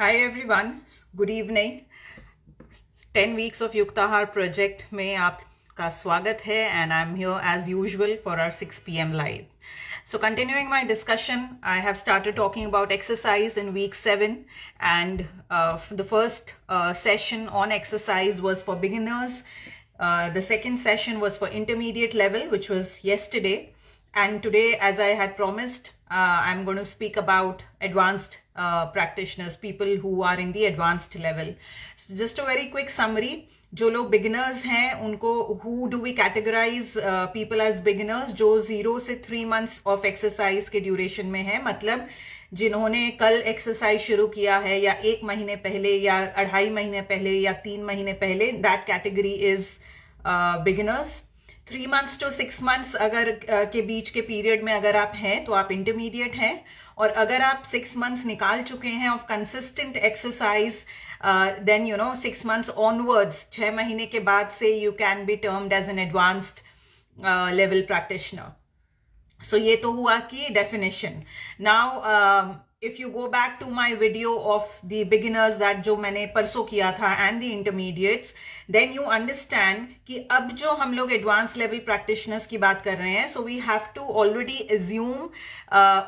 Hi everyone, good evening. 10 weeks of Yuktahaar project में आपका स्वागत है and I'm here as usual for our 6 p.m. live. So continuing my discussion, I have started talking about exercise in week 7 and the first session on exercise was for beginners. The second session was for intermediate level, which was yesterday. And today, as I had promised, I'm going to speak about advanced practitioners, people who are in the advanced level. So just a very quick summary. जो लोग beginners हैं उनको who do we categorize people as beginners जो 0 से 3 months of exercise के duration में है, मतलब जिन्होंने कल एक्सरसाइज शुरू किया है या 1 महीने पहले या 2.5 महीने पहले या 3 महीने पहले, that category is beginners. 3 months to 6 months अगर के बीच के पीरियड में अगर आप हैं तो आप इंटरमीडिएट हैं, और अगर आप 6 months निकाल चुके हैं of consistent exercise then 6 months onwards, 6 महीने के बाद से you can be termed as an advanced level practitioner. So ये तो हुआ कि definition. Now if you go back to my video of the beginners that जो मैंने परसों किया था and the intermediates, then you understand कि अब जो हम लोग advanced level practitioners की बात कर रहे हैं, so we have to already assume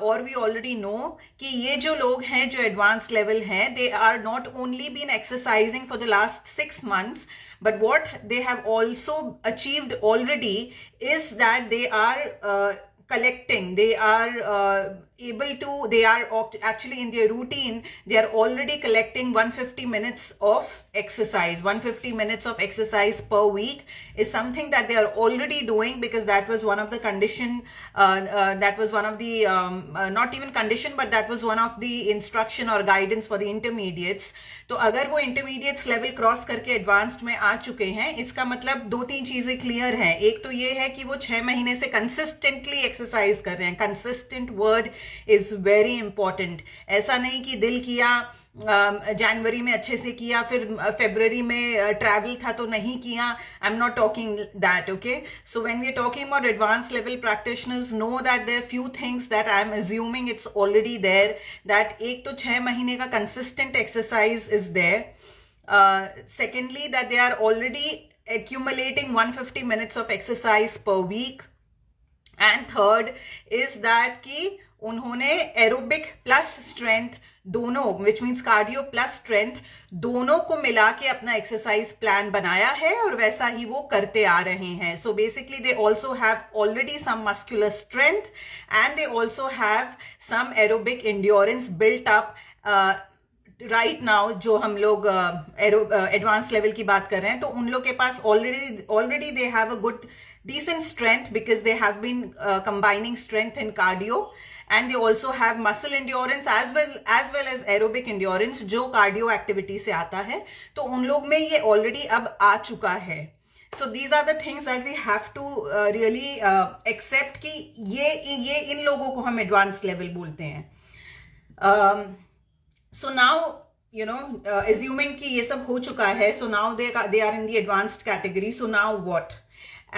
or we already know कि ये जो लोग हैं जो advanced level हैं, they are not only been exercising for the last 6 months, but what they have also achieved already is that they are collecting, they are they are actually in their routine, they are already collecting 150 minutes of exercise. 150 minutes of exercise per week is something that they are already doing, because that was one of the condition, that was one of the, not even condition, but that was one of the instruction or guidance for the intermediates. तो अगर वो intermediates level cross करके advanced में आ चुके हैं, इसका मतलब 2-3 चीजें clear हैं. एक तो ये है कि वो 6 महीने से consistently exercise कर रहे हैं. Consistent word is very important. ऐसा नहीं कि दिल किया, जनवरी में अच्छे से किया, फिर फरवरी में ट्रैवल था तो नहीं किया. I am not talking that. Okay, so when we are talking about advance level practitioners, no that there few things that I am assuming it's already there. That एक तो 6 महीने का consistent exercise is there. Secondly, that they are already accumulating 150 minutes of exercise per week. And third is that कि उन्होंने aerobic plus strength दोनों, which means cardio plus strength, दोनों को मिला के अपना एक्सरसाइज प्लान बनाया है और वैसा ही वो करते आ रहे हैं. So basically they also have already some muscular strength and they also have some aerobic endurance built up right now. जो हम लोग एडवांस लेवल की बात कर रहे हैं, तो उन लोग के पास already they have a good decent strength, because they have been combining strength and cardio, and they also have muscle endurance as well as aerobic endurance जो cardio activity से आता है. तो उन लोग में ये already अब आ चुका है. So these are the things that we have to really accept कि ये इन लोगों को हम advanced level बोलते हैं. So now assuming कि ये सब हो चुका है, so now they are in the advanced category. So now what?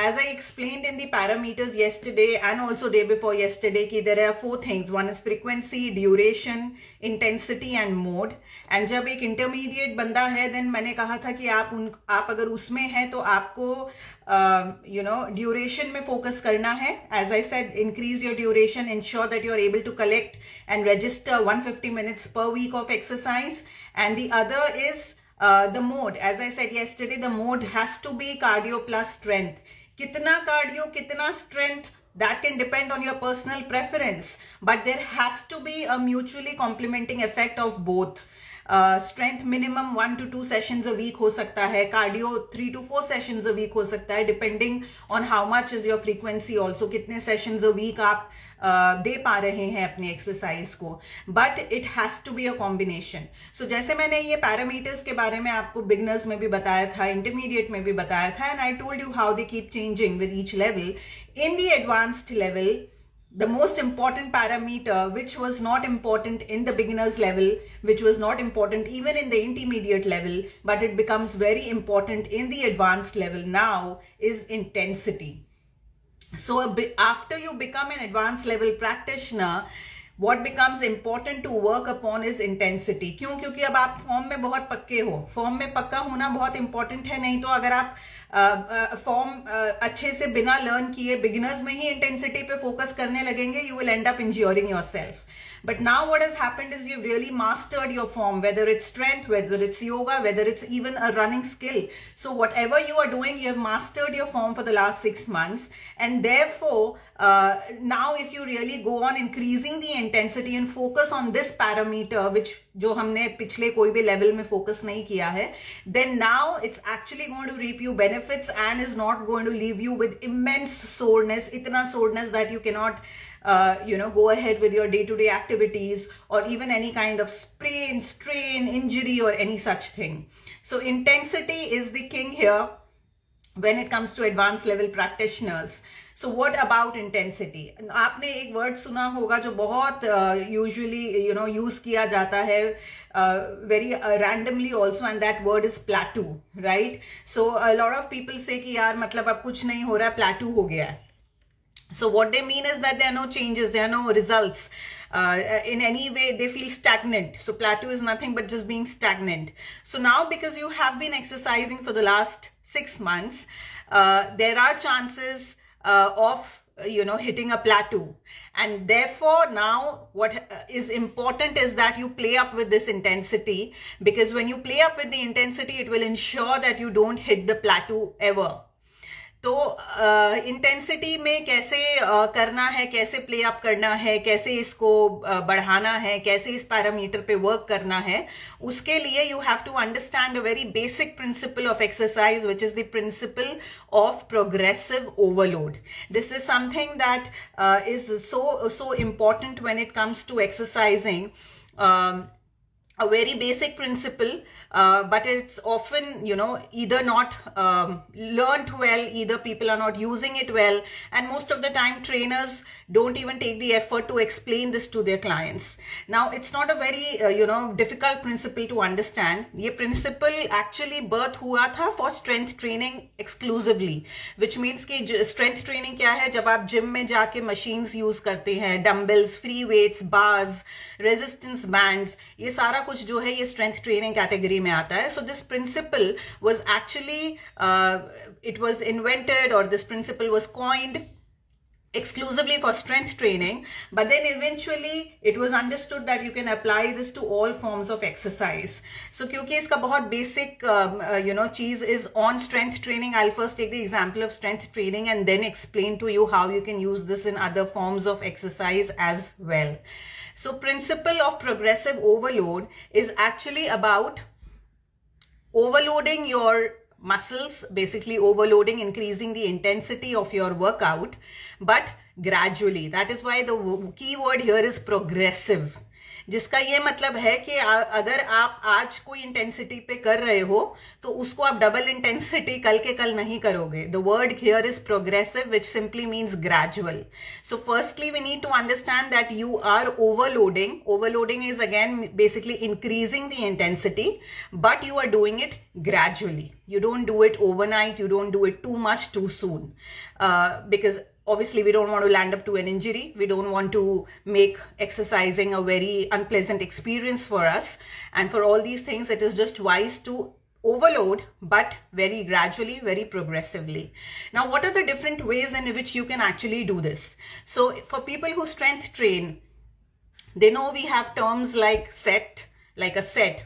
As I explained in the parameters yesterday and also day before yesterday, कि there are 4 things. One is frequency, duration, intensity and mode. And जब एक intermediate बंदा है, then मैंने कहा था कि आप अगर उसमें हैं तो आपको duration में focus करना है. As I said, increase your duration, ensure that you are able to collect and register 150 minutes per week of exercise. And the other is the mode. As I said yesterday, the mode has to be cardio plus strength. कितना cardio कितना strength, that can depend on your personal preference, but there has to be a mutually complementing effect of both. Strength minimum 1 to 2 sessions a week हो सकता है, cardio 3 to 4 sessions a week हो सकता है, depending on how much is your frequency also, कितने sessions a week आप दे पा रहे हैं अपने एक्सरसाइज को. But it has to be a combination. So जैसे मैंने ये पैरामीटर्स के बारे में आपको बिगनर्स में भी बताया था, इंटरमीडिएट में भी बताया था, and I told you how they keep changing with each level. In the advanced level, the most important parameter, which was not important in the beginners level, which was not important even in the intermediate level, but it becomes very important in the advanced level now, is intensity. So after you become an advanced level practitioner, what becomes important to work upon is intensity. क्यों? क्योंकि अब आप form में बहुत पक्के हो. Form में पक्का होना बहुत इंपॉर्टेंट है. नहीं तो अगर आप फॉर्म अच्छे से बिना लर्न किए बिगिनर्स में ही इंटेंसिटी पे फोकस करने लगेंगे, you will end up injuring yourself. But now what has happened is you've really mastered your form, whether it's strength, whether it's yoga, whether it's even a running skill. So whatever you are doing, you have mastered your form for the last 6 months. And therefore, now if you really go on increasing the intensity and focus on this parameter, which जो हमने पिछले कोई भी level में focus नहीं किया है, then now it's actually going to reap you benefits and is not going to leave you with immense soreness, itna soreness that you cannot go ahead with your day-to-day activities or even any kind of sprain, strain, injury or any such thing. So intensity is the king here when it comes to advanced level practitioners. So what about intensity? आपने एक word सुना होगा जो बहुत usually use किया जाता है very randomly also, and that word is plateau, right? So a lot of people say कि यार मतलब अब कुछ नहीं हो रहा, plateau हो गया है. So what they mean is that there are no changes, there are no results. In any way, they feel stagnant. So plateau is nothing but just being stagnant. So now because you have been exercising for the last 6 months, there are chances of hitting a plateau. And therefore now what is important is that you play up with this intensity, because when you play up with the intensity, it will ensure that you don't hit the plateau ever. तो intensity में कैसे करना है, कैसे play up करना है, कैसे इसको बढ़ाना है, कैसे इस पैरामीटर पे वर्क करना है, उसके लिए you have to understand a very basic principle of exercise, which is the principle of progressive overload. This is something that is so important when it comes to exercising. A very basic principle, but it's often, either not learned well, either people are not using it well, and most of the time trainers don't even take the effort to explain this to their clients. Now, it's not a very, difficult principle to understand. Ye principle actually birth hua tha for strength training exclusively, which means कि strength training क्या है? जब आप gym में जाके machines use करते हैं, dumbbells, free weights, bars, resistance bands, ये सारा कुछ जो है ये strength training category में आता है. So this principle was actually, it was invented, or this principle was coined exclusively for strength training, but then eventually it was understood that you can apply this to all forms of exercise. So क्योंकि इसका बहुत basic चीज is on strength training, I'll first take the example of strength training and then explain to you how you can use this in other forms of exercise as well. So principle of progressive overload is actually about overloading your muscles, basically overloading, increasing the intensity of your workout, but gradually. That is why the key word here is progressive, जिसका ये मतलब है कि अगर आप आज कोई intensity पे कर रहे हो तो उसको आप डबल इंटेंसिटी कल के कल नहीं करोगे. The word here is progressive, which simply means gradual. So firstly we need to understand that you are overloading. Overloading is again basically increasing the intensity, but you are doing it gradually. You don't do it overnight, you don't do it too much too soon, because obviously we don't want to land up to an injury. We don't want to make exercising a very unpleasant experience for us. And for all these things, it is just wise to overload, but very gradually, very progressively. Now, what are the different ways in which you can actually do this? So for people who strength train, they know we have terms like set, like a set.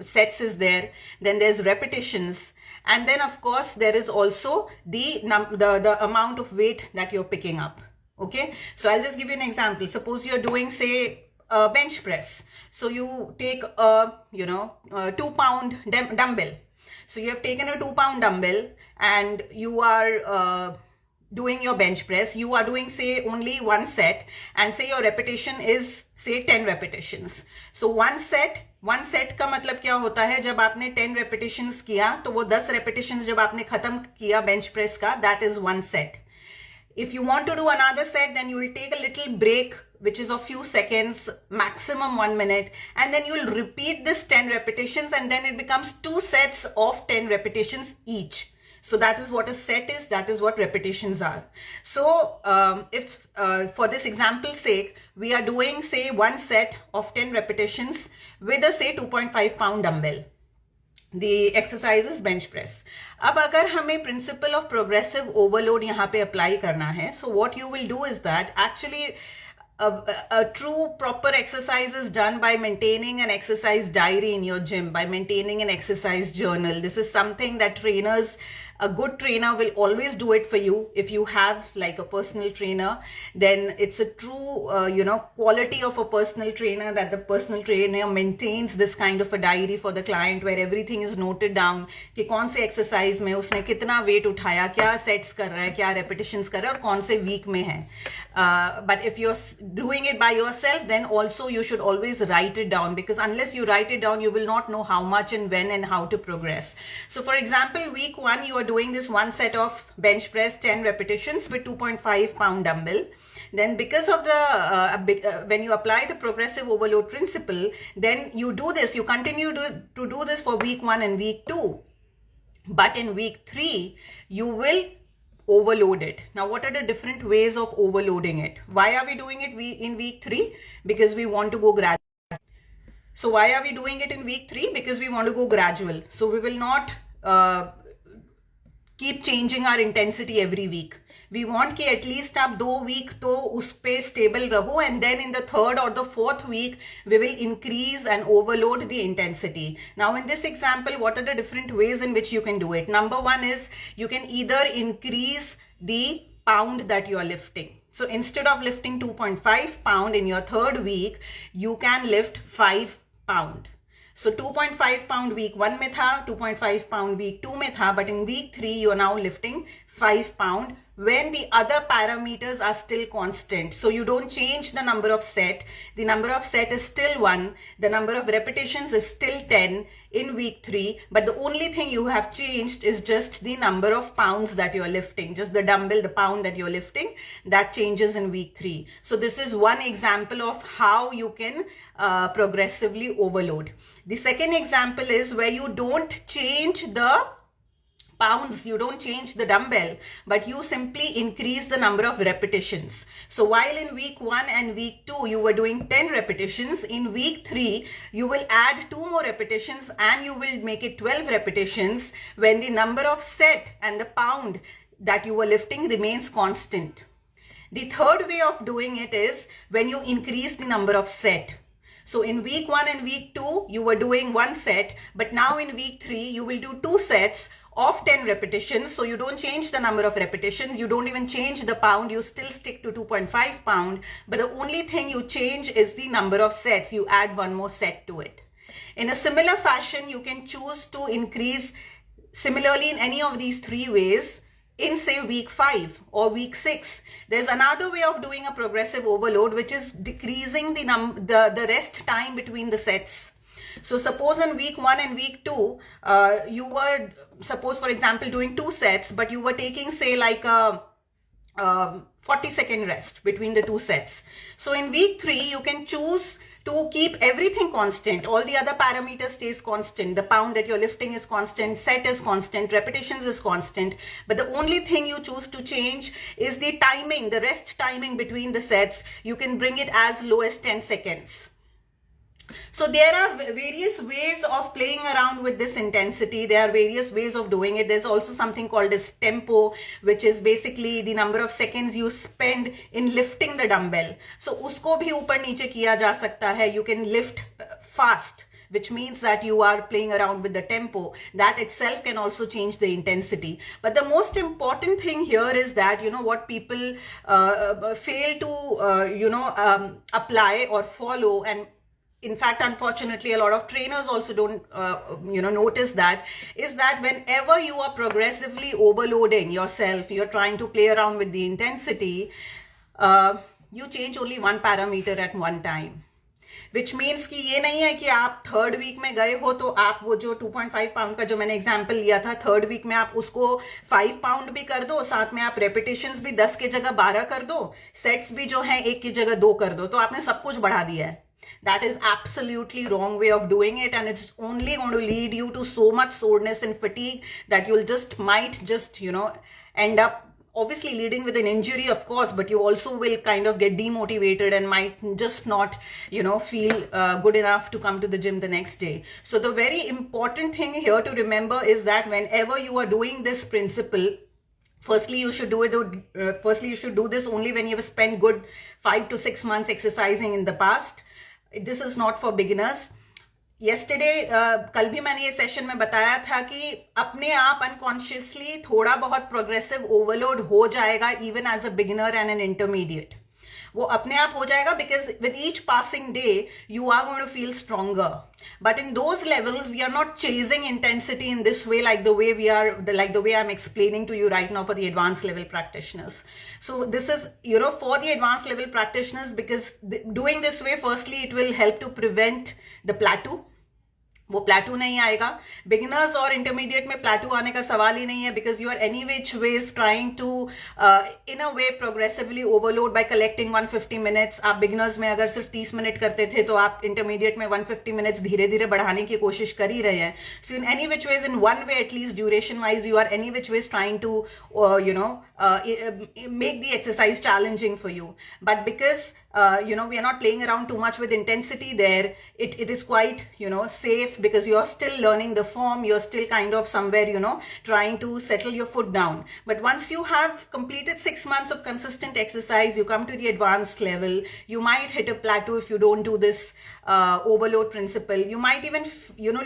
Sets is there, then there's repetitions, and then of course there is also the amount of weight that you're picking up. Okay, so I'll just give you an example. Suppose you're doing, say, a bench press. So you take a 2-pound dumbbell. So you have taken a 2-pound dumbbell and you are doing your bench press. You are doing, say, only one set, and say your repetition is, say, 10 repetitions. So one set का मतलब क्या होता है? जब आपने 10 repetitions किया तो वो 10 repetitions जब आपने खत्म किया bench press का, that is one set. If you want to do another set, then you will take a little break, which is of few seconds, maximum 1 minute, and then you will repeat this 10 repetitions, and then it becomes 2 sets of 10 repetitions each. So that is what a set is, that is what repetitions are. So if for this example's sake, we are doing say one set of 10 repetitions with a say 2.5 pound dumbbell. The exercise is bench press. अब अगर हमें principle of progressive overload यहाँ पे apply करना है, so what you will do is that actually a true proper exercise is done by maintaining an exercise diary in your gym, by maintaining an exercise journal. This is something that a good trainer will always do it for you. If you have like a personal trainer, then it's a true quality of a personal trainer that the personal trainer maintains this kind of a diary for the client where everything is noted down कि कौन से exercise में उसने कितना weight उठाया, क्या sets कर रहा है, क्या repetitions कर रहा है और कौन से week में है. But if you're doing it by yourself, then also you should always write it down, because unless you write it down, you will not know how much and when and how to progress. So for example, week 1, you are doing this one set of bench press 10 repetitions with 2.5 pound dumbbell. Then because of the when you apply the progressive overload principle, then you do this, you continue to do this for week 1 and week 2. But in week 3, you will overload it. Now, what are the different ways of overloading it? Why are we doing it in week 3? Because we want to go gradual. So why are we doing it in week 3? Because we want to go gradual. So we will not keep changing our intensity every week. We want कि at least आप 2 week तो उस पे stable रहो, and then in the 3rd or the 4th week we will increase and overload the intensity. Now in this example, what are the different ways in which you can do it? Number 1 is you can either increase the pound that you are lifting. So instead of lifting 2.5 pound in your 3rd week, you can lift 5 pound. So 2.5 pound week 1 में था, 2.5 pound week 2 में था, but in week 3 you are now lifting 5 pound when the other parameters are still constant. So you don't change the number of set. The number of set is still 1. The number of repetitions is still 10 in week 3. But the only thing you have changed is just the number of pounds that you are lifting. Just the dumbbell, the pound that you are lifting, that changes in week 3. So this is one example of how you can progressively overload. The second example is where you don't change the pounds, you don't change the dumbbell, but you simply increase the number of repetitions. So while in week 1 and week 2 you were doing 10 repetitions, in week 3 you will add 2 more repetitions and you will make it 12 repetitions when the number of set and the pound that you were lifting remains constant. The third way of doing it is when you increase the number of set. So in week 1 and week 2, you were doing 1 set, but now in week 3, you will do 2 sets of 10 repetitions. So you don't change the number of repetitions, you don't even change the pound, you still stick to 2.5 pound, but the only thing you change is the number of sets, you add 1 more set to it. In a similar fashion, you can choose to increase similarly in any of these 3 ways. In say week 5 or week 6, there's another way of doing a progressive overload, which is decreasing the rest time between the sets. So suppose in week 1 and week 2, you were, suppose for example, doing 2 sets, but you were taking say like a 40-second rest between the 2 sets. So in week 3, you can choose to keep everything constant. All the other parameters stays constant. The pound that you're lifting is constant, set is constant, repetitions is constant. But the only thing you choose to change is the timing, the rest timing between the sets. You can bring it as low as 10 seconds. So there are various ways of playing around with this intensity. There are various ways of doing it. There's also something called as tempo, which is basically the number of seconds you spend in lifting the dumbbell. So usko bhi upar niche kiya ja sakta hai. You can lift fast, which means that you are playing around with the tempo. That itself can also change the intensity. But the most important thing here is that, what people fail to, apply or follow, and in fact, unfortunately, a lot of trainers also don't, notice that, is that whenever you are progressively overloading yourself, you're trying to play around with the intensity, you change only one parameter at one time. Which means कि ये नहीं है कि आप 3rd week में गए हो तो आप वो जो 2.5 पाउंड का जो मैंने एग्जांपल लिया था 3rd week में आप उसको 5 पाउंड भी कर दो, साथ में आप रेपिटेशंस भी 10 के जगह 12 कर दो, सेट्स भी जो है 1 की जगह 2 कर दो, तो आपने सब कुछ बढ़ा दिया है. That is absolutely wrong way of doing it, and it's only going to lead you to so much soreness and fatigue that you'll might just end up obviously leading with an injury, of course, but you also will kind of get demotivated and might just not feel good enough to come to the gym the next day. So the very important thing here to remember is that whenever you are doing this principle, firstly you should do this only when you have spent good 5 to 6 months exercising in the past. This is not for beginners. Yesterday कल भी मैंने ये session में बताया था कि अपने आप अनकॉन्शियसली थोड़ा बहुत प्रोग्रेसिव ओवरलोड हो जाएगा even as a beginner and an intermediate. वो अपने आप हो जाएगा because with each passing day you are going to feel stronger. But in those levels we are not chasing intensity in this way like the way I'm explaining to you right now for the advanced level practitioners. So this is for the advanced level practitioners, because doing this way, firstly it will help to prevent the plateau. वो प्लेटू नहीं आएगा. Beginners और intermediate में प्लेटू आने का सवाल ही नहीं है, because you are any which ways trying to in a way progressively overload by collecting 150 minutes. आप बिगिनर्स में अगर सिर्फ 30 मिनट करते थे तो आप इंटरमीडिएट में 150 मिनट्स धीरे धीरे बढ़ाने की कोशिश कर ही रहे हैं. So in any which ways, in one way at least duration wise, you are any which ways trying to make the exercise challenging for you. But because we are not playing around too much with intensity there, it is quite safe, because you are still learning the form, you're still kind of somewhere trying to settle your foot down. But once you have completed 6 months of consistent exercise, you come to the advanced level, you might hit a plateau if you don't do this overload principle. You might even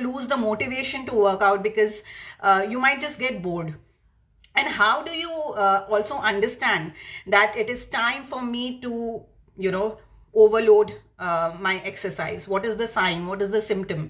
lose the motivation to work out, because you might just get bored. And how do you also understand that it is time for me to overload my exercise? What is the sign? What is the symptom?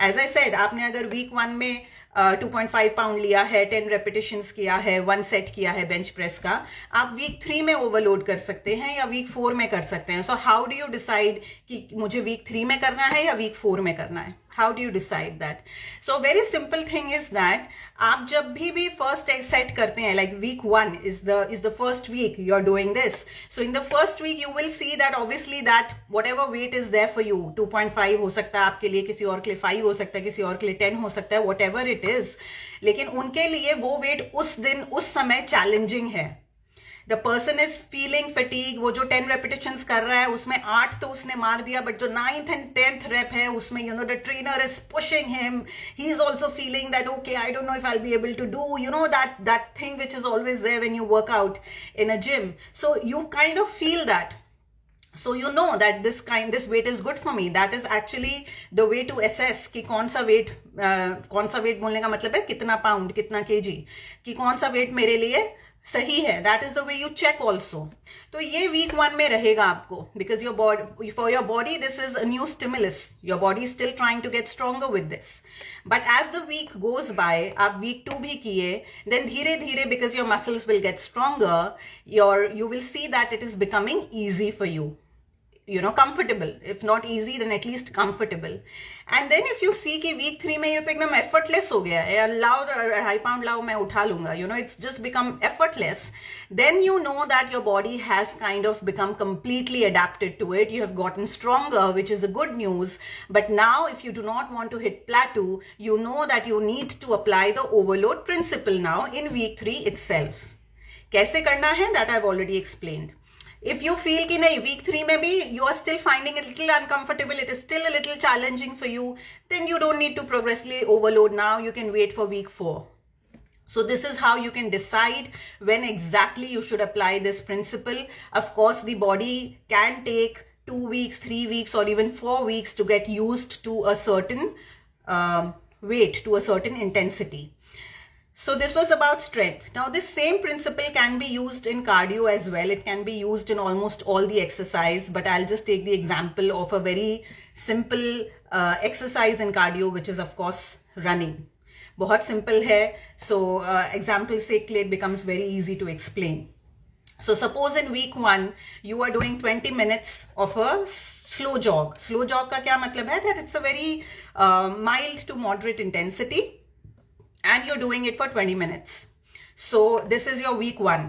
As I said, आपने अगर week 1 में 2.5 pound लिया है, 10 repetitions किया है, 1 set किया है bench press का, आप वीक 3 में ओवरलोड कर सकते हैं या वीक 4 में कर सकते हैं. So how do you decide कि मुझे वीक 3 में करना है या वीक 4 में करना है? How do you decide that? So very simple thing is that आप जब भी first set करते हैं, like week 1 is the first week you are doing this. So in the first week you will see that obviously that whatever weight is there for you, 2.5 हो सकता है आपके लिए, किसी और के लिए 5 हो सकता है, किसी और के लिए 10 हो सकता है, whatever it is. लेकिन उनके लिए वो weight उस दिन उस समय challenging है. The person is feeling fatigue. वो जो 10 repetitions कर रहा है उसमें 8 तो उसने मार दिया, but जो 9th and 10th rep है उसमें the trainer is pushing him. He is also feeling that okay, I don't know if I'll be able to do that thing which is always there when you work out in a gym. So you kind of feel that. So you know that this weight is good for me. That is actually the way to assess कि कौन सा weight बोलने का मतलब है कितना pound, कितना KG, कि कौन सा weight मेरे लिए सही है. That is the way you check also. तो ये वीक 1 में रहेगा आपको, because for your body this is a new stimulus. Your body is still trying to get stronger with this. But as the week goes by, आप week 2 भी किए, then धीरे धीरे because your muscles will get stronger, you will see that it is becoming easy for you. comfortable. If not easy, then at least comfortable. And then if you see कि week 3 में ये तो एकदम effortless हो गया है, लाओ 2.5 pound लाओ मैं उठा लूंगा, it's just become effortless, then you know that your body has kind of become completely adapted to it. You have gotten stronger, which is a good news. But now if you do not want to hit plateau, you know that you need to apply the overload principle now in week 3 itself. कैसे करना है, that I've already explained. If you feel कि नहीं week 3 में भी you are still finding it a little uncomfortable, it is still a little challenging for you, then you don't need to progressively overload now. You can wait for week 4. So this is how you can decide when exactly you should apply this principle. Of course, the body can take 2 weeks, 3 weeks, or even 4 weeks to get used to a certain weight, to a certain intensity. So this was about strength. Now this same principle can be used in cardio as well. It can be used in almost all the exercise, but I'll just take the example of a very simple exercise in cardio, which is of course running. बहुत simple है. So example से it becomes very easy to explain. So suppose in week 1 you are doing 20 minutes of a slow jog. Slow jog का क्या मतलब है? That it's a very mild to moderate intensity. And you're doing it for 20 minutes. So this is your week 1.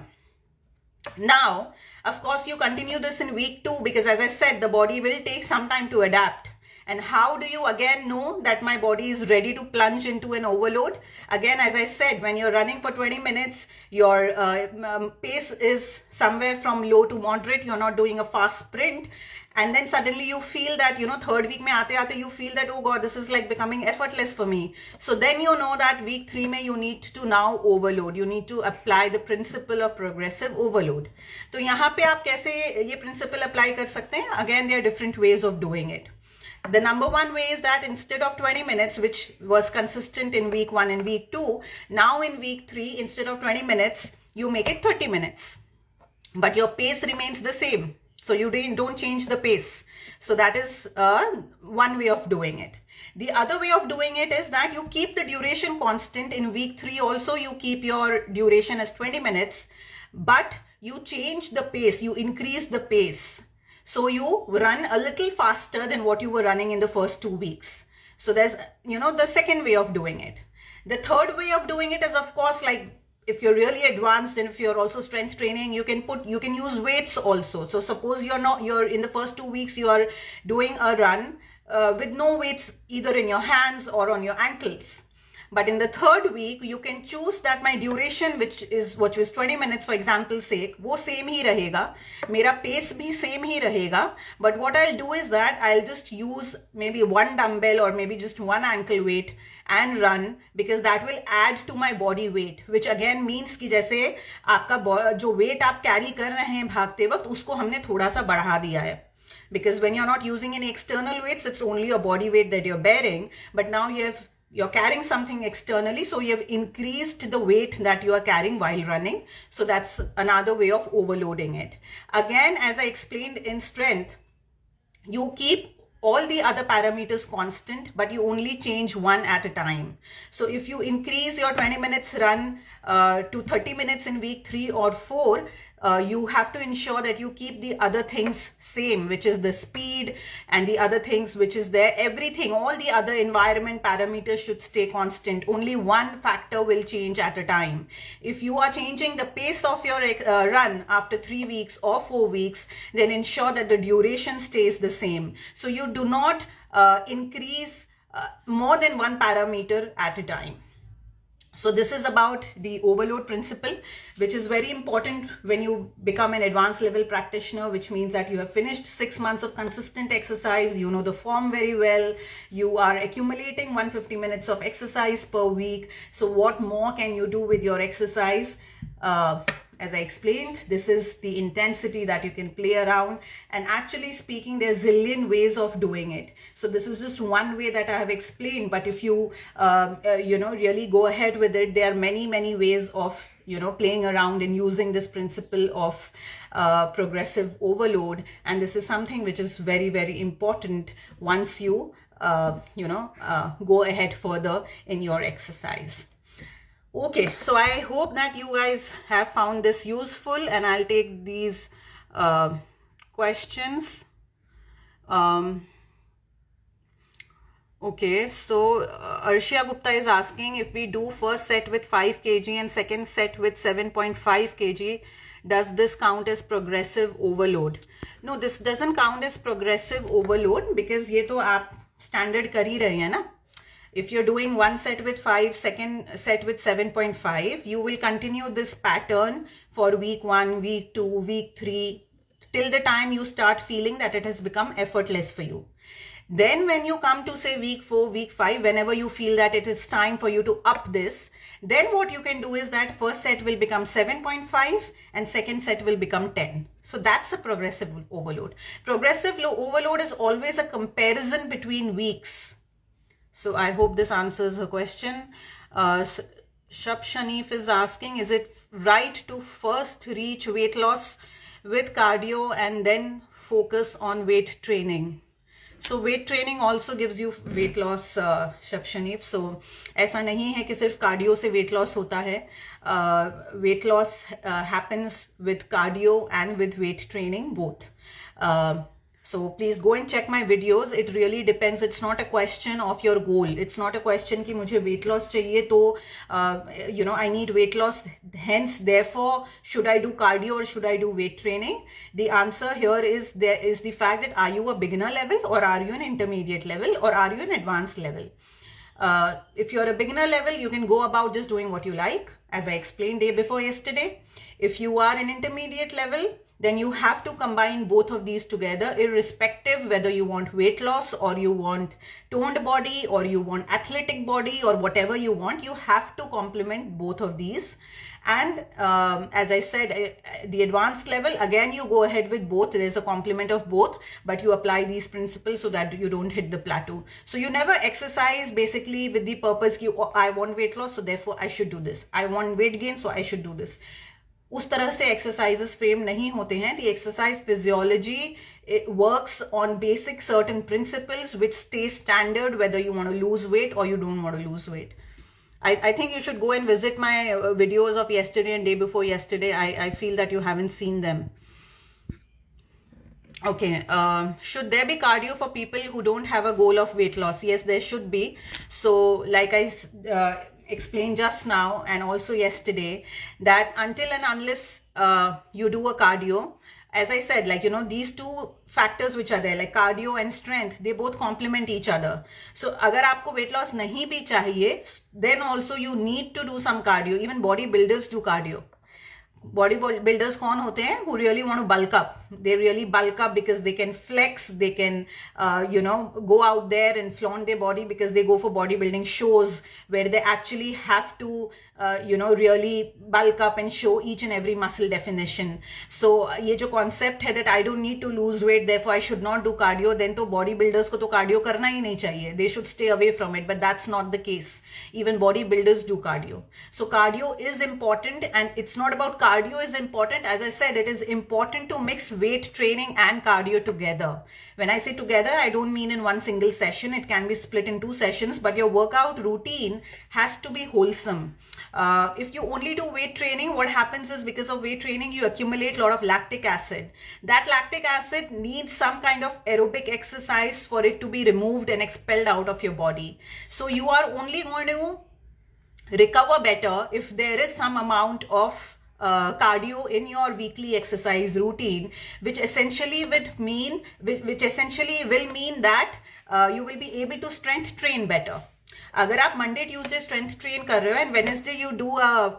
Now, Of course, you continue this in week 2 because, as I said, the body will take some time to adapt. And how do you again know that my body is ready to plunge into an overload? Again, as I said, when you're running for 20 minutes, your pace is somewhere from low to moderate. You're not doing a fast sprint. And then suddenly you feel that, third week mein aate you feel that, oh God, this is like becoming effortless for me. So then you know that week 3 mein you need to now overload. You need to apply the principle of progressive overload. So yahan pe aap kaise ye principle apply kar sakte hain? Again, there are different ways of doing it. The number one way is that instead of 20 minutes, which was consistent in week 1 and week 2, now in week 3, instead of 20 minutes, you make it 30 minutes. But your pace remains the same. So you don't change the pace. So that is one way of doing it. The other way of doing it is that you keep the duration constant. In week 3 also, you keep your duration as 20 minutes, but you change the pace, you increase the pace. So you run a little faster than what you were running in the first 2 weeks. So there's, the second way of doing it. The third way of doing it is, of course, like if you're really advanced and if you're also strength training, you can use weights also. So suppose you're in the first 2 weeks, you are doing a run with no weights either in your hands or on your ankles. But in the third week, you can choose that my duration, which was 20 minutes for example's sake, वो same ही रहेगा, मेरा pace भी same ही रहेगा. But what I'll do is that I'll just use maybe one dumbbell or maybe just one ankle weight and run, because that will add to my body weight, which again means कि जैसे आपका जो weight आप carry कर रहे हैं भागते वक्त, उसको हमने थोड़ा सा बढ़ा दिया है. Because when you're not using any external weights, it's only a body weight that you're bearing. But now you're carrying something externally, so you have increased the weight that you are carrying while running. So that's another way of overloading it. Again, as I explained in strength, you keep all the other parameters constant, but you only change one at a time. So if you increase your 20 minutes run to 30 minutes in week 3 or 4, you have to ensure that you keep the other things same, which is the speed and the other things which is there. Everything, all the other environment parameters should stay constant. Only one factor will change at a time. If you are changing the pace of your run after 3 weeks or 4 weeks, then ensure that the duration stays the same. So you do not increase more than one parameter at a time. So this is about the overload principle, which is very important when you become an advanced level practitioner, which means that you have finished 6 months of consistent exercise, you know the form very well, you are accumulating 150 minutes of exercise per week. So what more can you do with your exercise? As I explained, this is the intensity that you can play around, and actually speaking, there's a zillion ways of doing it. So this is just one way that I have explained, but if you really go ahead with it, there are many ways of playing around and using this principle of progressive overload. And this is something which is very important once you go ahead further in your exercise. Okay, so I hope that you guys have found this useful, and I'll take these questions. Okay, so Arshia Gupta is asking, if we do first set with 5 kg and second set with 7.5 kg, does this count as progressive overload? No, this doesn't count as progressive overload, because ये तो आप standard कर ही रहे हैं ना. If you're doing one set with 5, second set with 7.5, you will continue this pattern for week 1, week 2, week 3, till the time you start feeling that it has become effortless for you. Then when you come to say week 4, week 5, whenever you feel that it is time for you to up this, then what you can do is that first set will become 7.5 and second set will become 10. So that's a progressive overload. Progressive overload is always a comparison between weeks. So I hope this answers her question. Shab Shanif is asking, is it right to first reach weight loss with cardio and then focus on weight training? So weight training also gives you weight loss, Shab Shanif. So ऐसा नहीं है कि सिर्फ cardio से weight loss होता है. Weight loss happens with cardio and with weight training both. So please go and check my videos. It really depends. It's not a question of your goal. It's not a question कि मुझे weight loss चाहिए तो I need weight loss. Hence, therefore, should I do cardio or should I do weight training? The answer here is the fact that are you a beginner level or are you an intermediate level or are you an advanced level? If you're a beginner level, you can go about just doing what you like, as I explained day before yesterday. If you are an intermediate level, then you have to combine both of these together, irrespective whether you want weight loss or you want toned body or you want athletic body or whatever you want. You have to complement both of these. And as I said, the advanced level, again, you go ahead with both. There's a complement of both, but you apply these principles so that you don't hit the plateau. So you never exercise basically with the purpose, I want weight loss, so therefore I should do this. I want weight gain, so I should do this. उस तरह से exercises frame नहीं होते हैं. The exercise physiology, it works on basic certain principles which stay standard whether you want to lose weight or you don't want to lose weight. I think you should go and visit my videos of yesterday and day before yesterday. I feel that you haven't seen them. Okay, should there be cardio for people who don't have a goal of weight loss? Yes, there should be. So like I explained just now and also yesterday, that until and unless you do a cardio, as I said, like, these two factors which are there, like cardio and strength, they both complement each other. So agar aapko weight loss nahi bhi chahiye, then also you need to do some cardio. Even bodybuilders do cardio. Bodybuilders कौन होते हैं? Who really want to bulk up. They really bulk up because they can flex, they can go out there and flaunt their body because they go for bodybuilding shows where they actually have to really bulk up and show each and every muscle definition. So ये जो concept है that I don't need to lose weight, therefore I should not do cardio, then तो bodybuilders को तो cardio करना ही नहीं चाहिए. They should stay away from it, but that's not the case. Even bodybuilders do cardio. So cardio is important, and it's not about cardio is important. As I said, it is important to mix weight training and cardio together. When I say together, I don't mean in one single session. It can be split in 2 sessions, but your workout routine has to be wholesome. If you only do weight training, what happens is because of weight training, you accumulate a lot of lactic acid. That lactic acid needs some kind of aerobic exercise for it to be removed and expelled out of your body. So you are only going to recover better if there is some amount of cardio in your weekly exercise routine, which essentially will mean that you will be able to strength train better. अगर आप Monday, Tuesday strength train कर रहे हो and Wednesday you do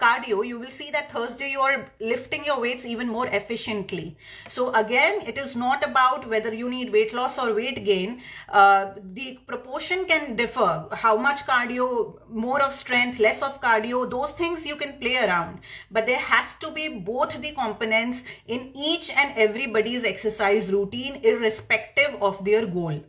cardio, you will see that Thursday you are lifting your weights even more efficiently. So again, it is not about whether you need weight loss or weight gain. The proportion can differ. How much cardio, more of strength, less of cardio, those things you can play around. But there has to be both the components in each and everybody's exercise routine, irrespective of their goal.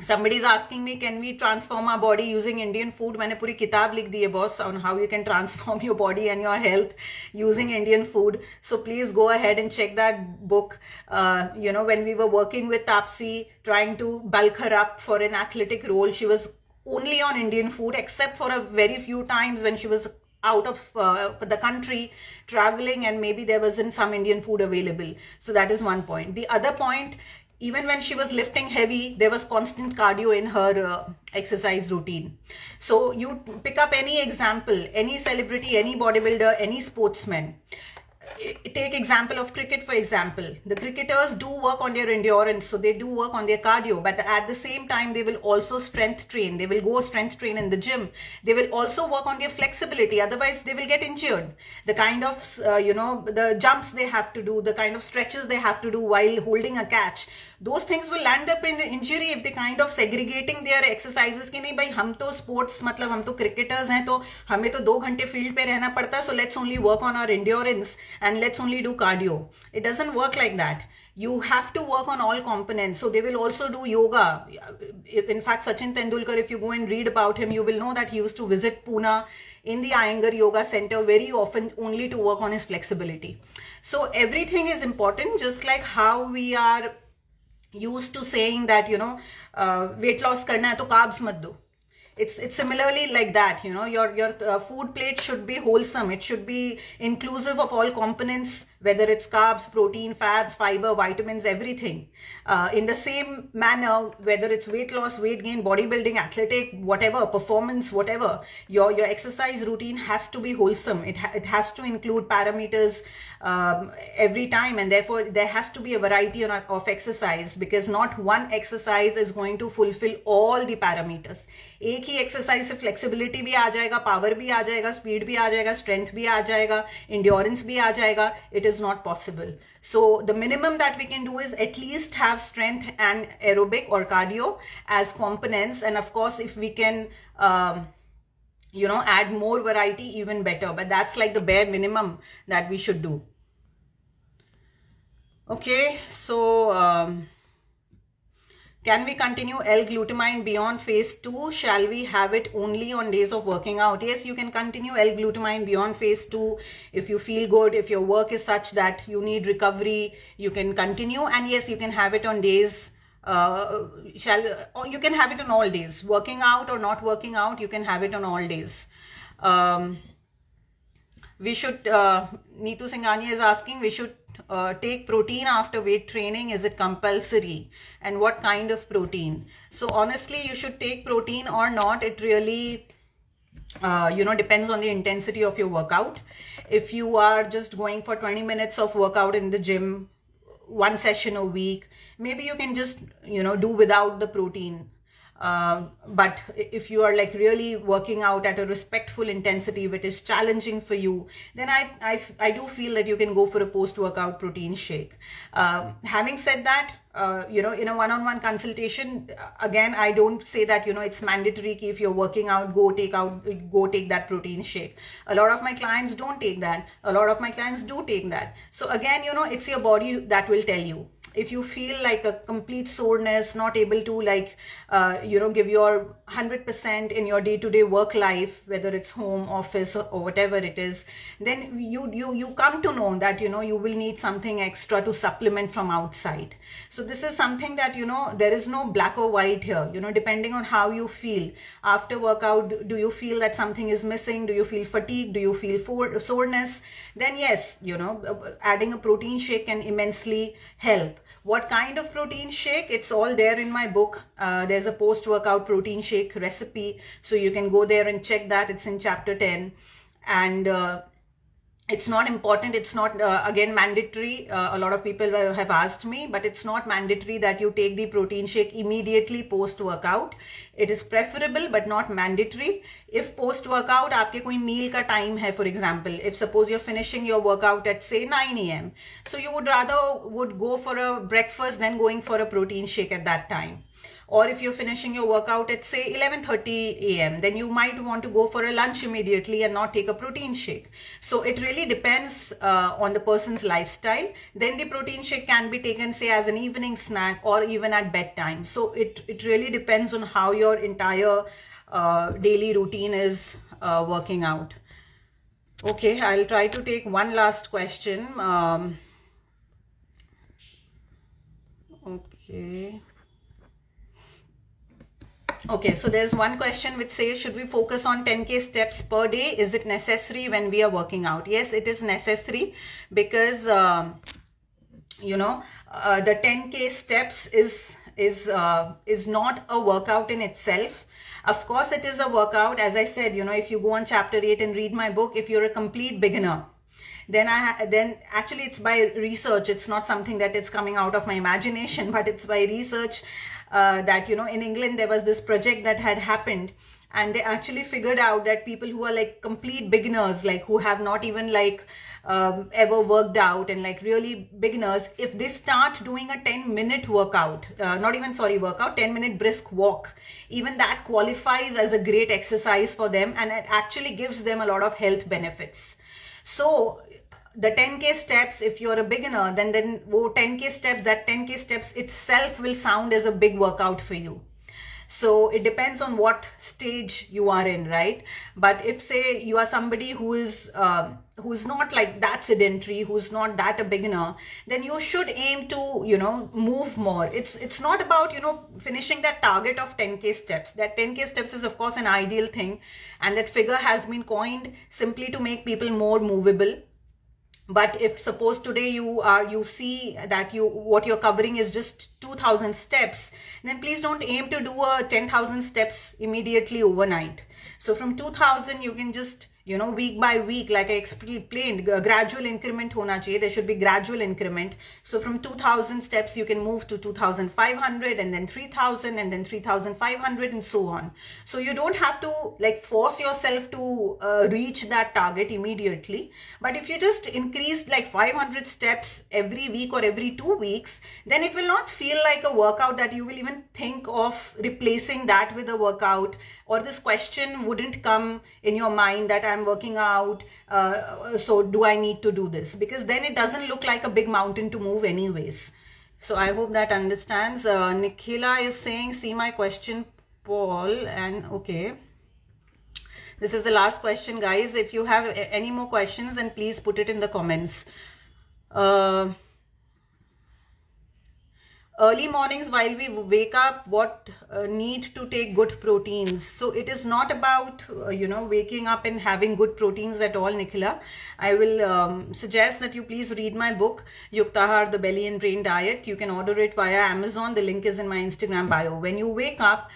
Somebody is asking me, can we transform our body using Indian food? मैंने पूरी किताब लिख दी है boss on how you can transform your body and your health using Indian food. So please go ahead and check that book. When we were working with Tapsi, trying to bulk her up for an athletic role, she was only on Indian food, except for a very few times when she was out of the country traveling and maybe there wasn't some Indian food available. So that is one point. The other point, even when she was lifting heavy, there was constant cardio in her exercise routine. So you pick up any example, any celebrity, any bodybuilder, any sportsman. Take example of cricket, for example. The cricketers do work on their endurance, so they do work on their cardio, but at the same time, they will also strength train. They will go strength train in the gym. They will also work on their flexibility. Otherwise, they will get injured. The kind of, the jumps they have to do, the kind of stretches they have to do while holding a catch, those things will land up in injury if they kind of segregating their exercises कि नहीं भाई हम तो sports मतलब हम तो cricketers हैं तो हमें तो 2 घंटे field पे रहना पड़ता है, so let's only work on our endurance and let's only do cardio. It doesn't work like that. You have to work on all components. So they will also do yoga. In fact, Sachin Tendulkar, if you go and read about him, you will know that he used to visit Pune in the Iyengar Yoga Center very often only to work on his flexibility. So everything is important, just like how we are used to saying that, weight loss karna hai to carbs mat do. It's similarly like that, your food plate should be wholesome. It should be inclusive of all components, whether it's carbs, protein, fats, fiber, vitamins, everything. In the same manner, whether it's weight loss, weight gain, bodybuilding, athletic, whatever, performance, whatever, your exercise routine has to be wholesome. It has to include parameters every time, and therefore there has to be a variety of exercise, because not one exercise is going to fulfill all the parameters. एक ही exercise से flexibility भी आ जाएगा, power भी आ जाएगा, speed भी आ जाएगा, strength भी आ जाएगा, इंड्योरेंस भी आ जाएगा. It is not possible. So the minimum that we can do is at least have strength and aerobic or cardio as components, and of course if we can add more variety, even better, but that's like the bare minimum that we should do. Okay, so can we continue L-glutamine beyond phase 2? Shall we have it only on days of working out? Yes, you can continue L-glutamine beyond phase 2 if you feel good, if your work is such that you need recovery, you can continue. And yes, you can have it on days, or you can have it on all days. Working out or not working out, you can have it on all days. We should, Neetu Singhania is asking, we should take protein after weight training. Is it compulsory, and what kind of protein? So honestly, you should take protein or not. It really depends on the intensity of your workout. If you are just going for 20 minutes of workout in the gym, one session a week, maybe you can just do without the protein. But if you are like really working out at a respectful intensity which is challenging for you, then I do feel that you can go for a post-workout protein shake. Having said that, in a one-on-one consultation, again, I don't say that it's mandatory ki if you're working out, go take that protein shake. A lot of my clients don't take that. A lot of my clients do take that. So again, it's your body that will tell you. If you feel like a complete soreness, not able to give your 100% in your day-to-day work life, whether it's home, office, or whatever it is, then you come to know that you will need something extra to supplement from outside. So this is something that there is no black or white here. Depending on how you feel after workout, do you feel that something is missing? Do you feel fatigue? Do you feel soreness? Then yes, adding a protein shake can immensely help. What kind of protein shake? It's all there in my book. There's a post-workout protein shake recipe, so you can go there and check that. It's in chapter 10, and it's not important. It's not, again, mandatory. A lot of people have asked me, but it's not mandatory that you take the protein shake immediately post-workout. It is preferable, but not mandatory. If post-workout, aapke koi meal ka time hai, for example, if suppose you're finishing your workout at say 9 a.m. So you would go for a breakfast than going for a protein shake at that time. Or if you're finishing your workout at say 11:30 a.m., then you might want to go for a lunch immediately and not take a protein shake. So it really depends on the person's lifestyle. Then the protein shake can be taken say as an evening snack or even at bedtime. So it really depends on how your entire daily routine is working out. Okay, I'll try to take one last question. Okay, so there's one question which says, should we focus on 10K steps per day? Is it necessary when we are working out? Yes, it is necessary, because the 10K steps is not a workout in itself. Of course, it is a workout. As I said, if you go on chapter 8 and read my book, if you're a complete beginner, then actually it's by research. It's not something that is coming out of my imagination, but it's by research. That in England there was this project that had happened, and they actually figured out that people who are like complete beginners, like who have not even ever worked out, and like really beginners, if they start doing a 10-minute workout, 10-minute brisk walk, even that qualifies as a great exercise for them, and it actually gives them a lot of health benefits. So the 10K steps, if you're a beginner, then wo 10K steps, that 10K steps itself will sound as a big workout for you. So it depends on what stage you are in, right? But if say you are somebody who's not like that sedentary, who's not that a beginner, then you should aim to move more. It's not about finishing that target of 10K steps. That 10K steps is of course an ideal thing, and that figure has been coined simply to make people more movable. But if suppose today you see that what you're covering is just 2000 steps, then please don't aim to do a 10,000 steps immediately overnight. So from 2000 you can just, week by week, like I explained, a gradual increment hona chahiye. There should be gradual increment. So from 2000 steps you can move to 2500, and then 3000, and then 3500, and so on. So you don't have to like force yourself to reach that target immediately. But if you just increase like 500 steps every week or every 2 weeks, then it will not feel like a workout that you will even think of replacing that with a workout, or this question wouldn't come in your mind that I'm working out, so do I need to do this? Because then it doesn't look like a big mountain to move anyways. So I hope that understands. Nikhila is saying, see my question, Paul, and okay. This is the last question, guys. If you have any more questions, then please put it in the comments. Early mornings while we wake up, what need to take good proteins? So it is not about waking up and having good proteins at all, Nikhila. I will suggest that you please read my book, Yuktahaar, the Belly and Brain Diet. You can order it via Amazon. The link is in my Instagram bio. When you wake up,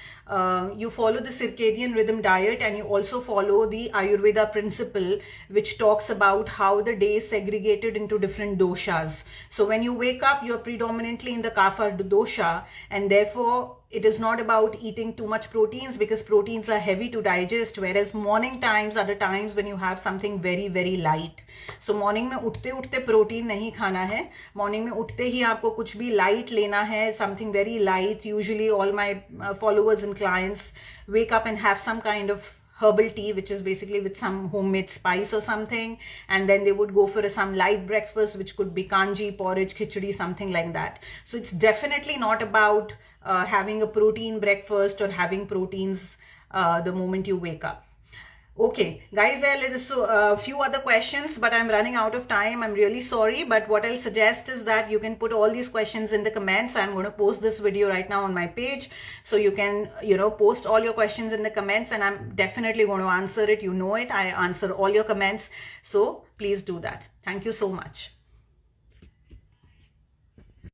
you follow the circadian rhythm diet, and you also follow the Ayurveda principle, which talks about how the day is segregated into different doshas. So when you wake up, you're predominantly in the kapha dosha, and therefore it is not about eating too much proteins, because proteins are heavy to digest, whereas morning times are the times when you have something very, very light. So morning में उठते उठते protein नहीं खाना है. Morning में उठते ही आपको कुछ भी light लेना है, something very light. Usually all my followers and clients wake up and have some kind of herbal tea, which is basically with some homemade spice or something, and then they would go for some light breakfast, which could be kanji, porridge, khichdi, something like that. So it's definitely not about having a protein breakfast or having proteins the moment you wake up. Okay, guys, there is a few other questions, but I'm running out of time. I'm really sorry, but what I'll suggest is that you can put all these questions in the comments. I'm going to post this video right now on my page, so you can, post all your questions in the comments, and I'm definitely going to answer it. You know it. I answer all your comments, so please do that. Thank you so much.